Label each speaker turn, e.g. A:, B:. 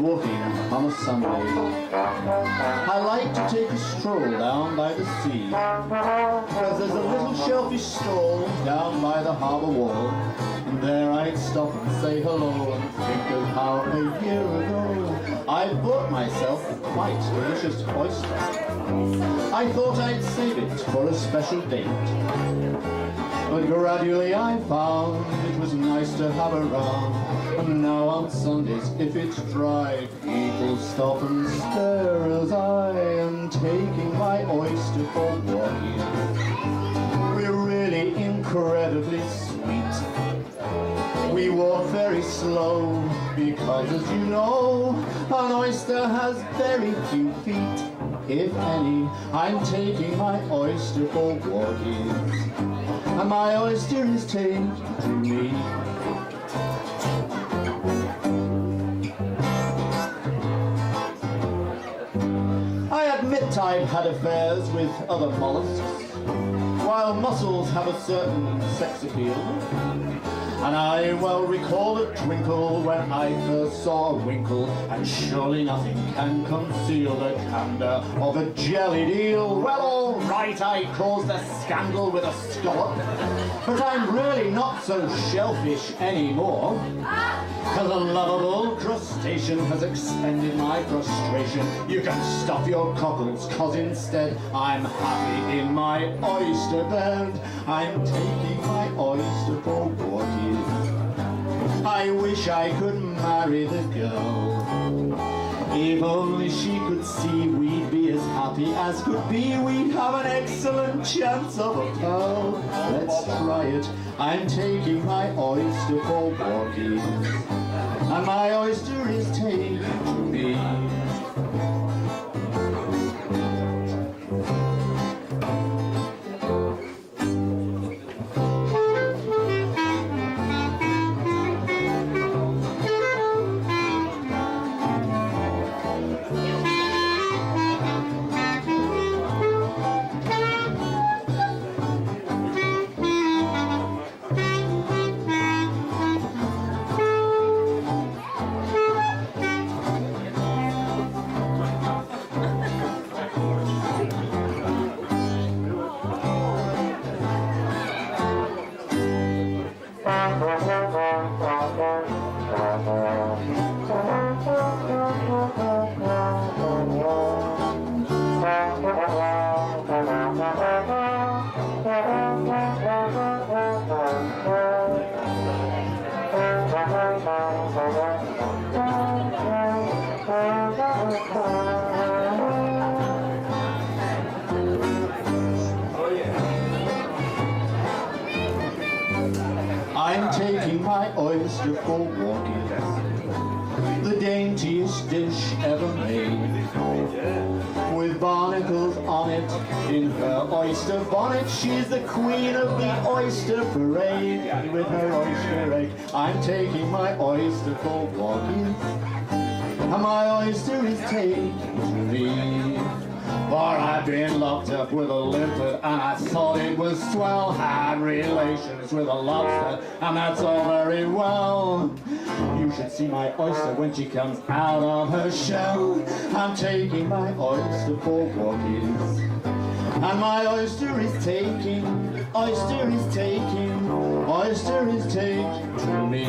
A: walking on a Sunday. I like to take a stroll down by the sea, because there's a little shellfish stall down by the harbour wall, and there I'd stop and say hello and think of how a year ago I bought myself a quite delicious oyster. I thought I'd save it for a special date, but gradually I found it was nice to have around. And now on Sundays, if it's dry, people stop and stare as I am taking my oyster for Walkies. We're really incredibly sweet. We walk very slow because, as you know, an oyster has very few feet, if any. I'm taking my oyster for Walkies, and my oyster is taken to me. I admit I've had affairs with other mollusks, while mussels have a certain sex appeal. And I well recall a twinkle when I first saw a winkle, and surely nothing can conceal the candour of a jellied eel. Well, all right, I caused a scandal with a scallop, but I'm really not so shellfish anymore, because a lovable crustacean has expended my frustration. You can stuff your cockles, cause instead I'm happy in my oyster bed. I'm taking my oyster for Walkies. I wish I could marry the girl. If only she could see we'd be as happy as could be. We'd have an excellent chance of a pearl. Let's try it. I'm taking my oyster for Walkies, and my oyster is taken to me. I'm taking my oyster for Walkies, the daintiest dish ever made, with barnacles on it in her oyster bonnet. She's the queen of the oyster parade, with her oyster egg. I'm taking my oyster for Walkies, and my oyster is taken to me. For I've been locked up with a limpet, and I thought it was swell. Had relations with a lobster, and that's all very well. You should see my oyster when she comes out of her shell. I'm taking my oyster for Walkies, and my oyster is taking, oyster is taking, oyster is taken to me.